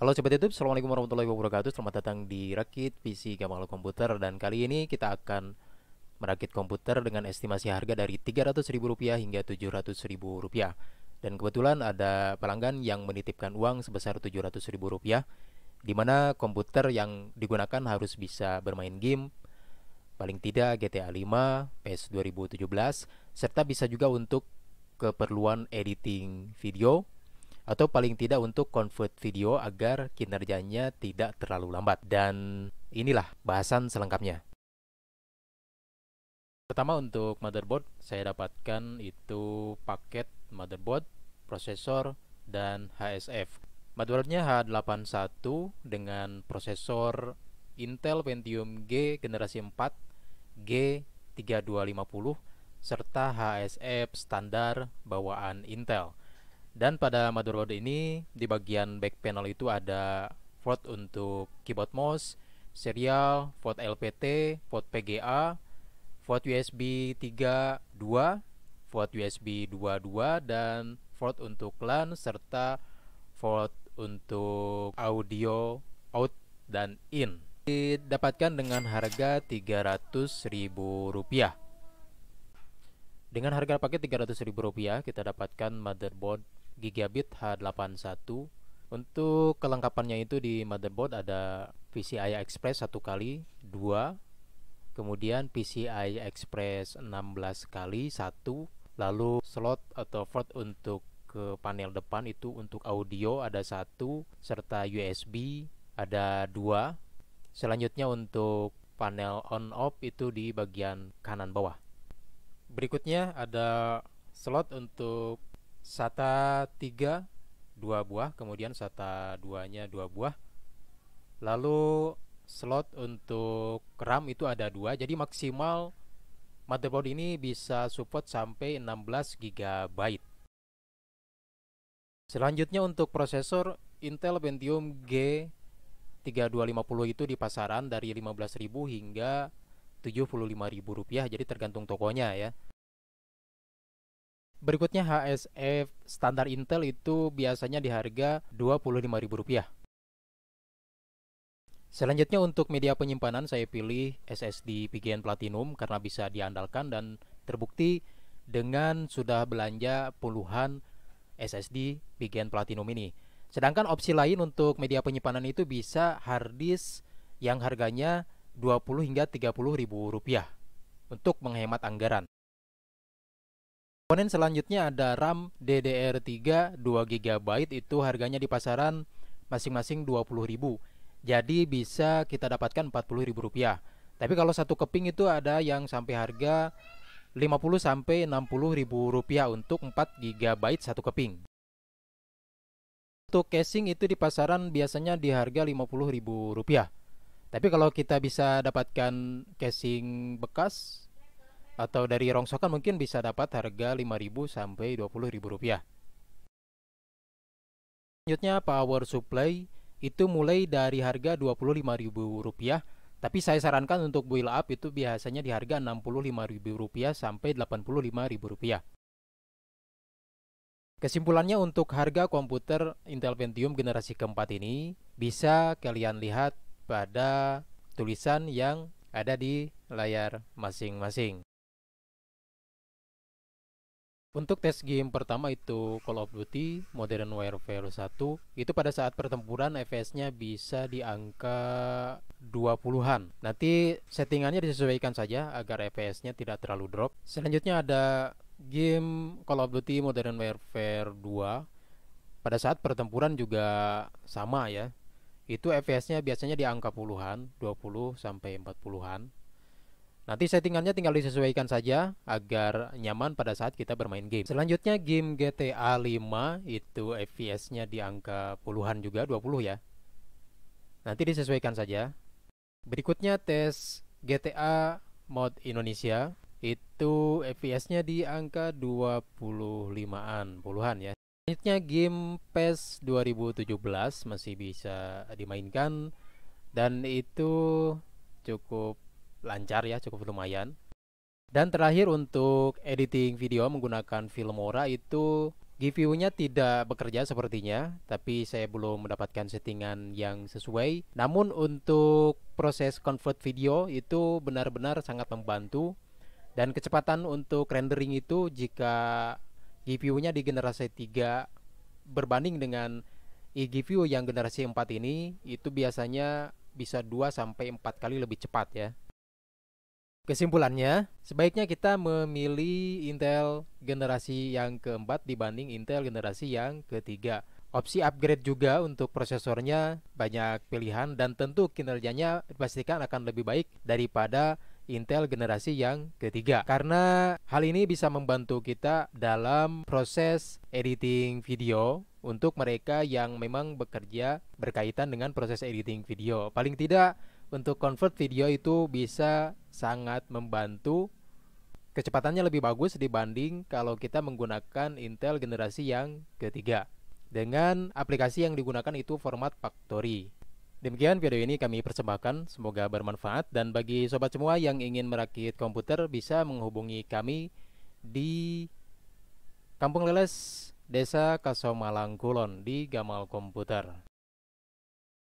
Halo Sobat YouTube, Assalamualaikum warahmatullahi wabarakatuh. Selamat datang di Rakit PC Gamal Komputer. Dan kali ini kita akan merakit komputer dengan estimasi harga dari Rp300.000 hingga Rp700.000. Dan kebetulan ada pelanggan yang menitipkan uang sebesar Rp700.000, di mana komputer yang digunakan harus bisa bermain game, paling tidak GTA 5, PS 2017, serta bisa juga untuk keperluan editing video, atau paling tidak untuk convert video agar kinerjanya tidak terlalu lambat. Dan inilah bahasan selengkapnya. Pertama, untuk motherboard saya dapatkan itu paket motherboard, prosesor, dan HSF. Motherboardnya H81 dengan prosesor Intel Pentium G generasi 4 G3250 serta HSF standar bawaan Intel. Dan pada motherboard ini di bagian back panel itu ada port untuk keyboard mouse, serial, port LPT, port PGA, port USB 3.2, port USB 2.2, dan port untuk LAN serta port untuk audio out dan in. Didapatkan dengan harga Rp300.000. Dengan harga paket Rp300.000, kita dapatkan motherboard Gigabit H81. Untuk kelengkapannya itu di motherboard ada PCI Express 1 kali 2, kemudian PCI Express 16 kali 1, lalu slot atau port untuk ke panel depan itu untuk audio ada 1, serta USB ada 2. Selanjutnya untuk panel on off itu di bagian kanan bawah. Berikutnya ada slot untuk SATA 3 2 buah, kemudian SATA 2-nya 2 buah. Lalu slot untuk RAM itu ada 2. Jadi maksimal motherboard ini bisa support sampai 16 GB. Selanjutnya untuk prosesor Intel Pentium G3250 itu di pasaran dari Rp15.000 hingga Rp75.000, jadi tergantung tokonya ya. Berikutnya HSF standar Intel itu biasanya di harga Rp25.000. Selanjutnya untuk media penyimpanan saya pilih SSD PGN Platinum karena bisa diandalkan dan terbukti dengan sudah belanja puluhan SSD PGN Platinum ini. Sedangkan opsi lain untuk media penyimpanan itu bisa harddisk yang harganya Rp20 hingga Rp30.000 untuk menghemat anggaran. Komponen selanjutnya ada RAM DDR3 2 GB, itu harganya di pasaran masing-masing Rp20.000. Jadi bisa kita dapatkan Rp40.000. Tapi kalau satu keping itu ada yang sampai harga Rp50 sampai Rp60.000 untuk 4 GB satu keping. Untuk casing itu di pasaran biasanya di harga Rp50.000. Tapi kalau kita bisa dapatkan casing bekas atau dari rongsokan mungkin bisa dapat harga Rp5.000 sampai Rp20.000. Selanjutnya power supply itu mulai dari harga Rp25.000, tapi saya sarankan untuk build up itu biasanya di harga Rp65.000 sampai Rp85.000. Kesimpulannya untuk harga komputer Intel Pentium generasi keempat ini bisa kalian lihat pada tulisan yang ada di layar masing-masing. Untuk tes game pertama itu Call of Duty Modern Warfare 1, itu pada saat pertempuran FPS-nya bisa di angka 20-an. Nanti settingannya disesuaikan saja agar FPS-nya tidak terlalu drop. Selanjutnya ada game Call of Duty Modern Warfare 2. Pada saat pertempuran juga sama ya. Itu FPS-nya biasanya di angka puluhan, 20 sampai 40-an. Nanti settingannya tinggal disesuaikan saja agar nyaman pada saat kita bermain game. Selanjutnya game GTA 5 itu FPS-nya di angka puluhan juga, 20 ya. Nanti disesuaikan saja. Berikutnya tes GTA mod Indonesia, itu FPS-nya di angka 25-an, puluhan ya. Selanjutnya game PES 2017 masih bisa dimainkan dan itu cukup lancar ya, cukup lumayan. Dan terakhir untuk editing video menggunakan Filmora itu GPU-nya tidak bekerja sepertinya, tapi saya belum mendapatkan settingan yang sesuai. Namun untuk proses convert video itu benar-benar sangat membantu, dan kecepatan untuk rendering itu jika GPU-nya di generasi 3 berbanding dengan eGPU yang generasi 4 ini, itu biasanya bisa 2 sampai 4 kali lebih cepat ya. Kesimpulannya, sebaiknya kita memilih Intel generasi yang keempat dibanding Intel generasi yang ketiga. Opsi upgrade juga untuk prosesornya banyak pilihan, dan tentu kinerjanya dipastikan akan lebih baik daripada Intel generasi yang ketiga. Karena hal ini bisa membantu kita dalam proses editing video untuk mereka yang memang bekerja berkaitan dengan proses editing video. Paling tidak untuk convert video itu bisa sangat membantu. Kecepatannya lebih bagus dibanding kalau kita menggunakan Intel generasi yang ketiga. Dengan aplikasi yang digunakan itu format factory. Demikian video ini kami persembahkan, semoga bermanfaat. Dan bagi sobat semua yang ingin merakit komputer, bisa menghubungi kami di Kampung Leles, Desa Kasomalang Kulon, di Gamal Komputer.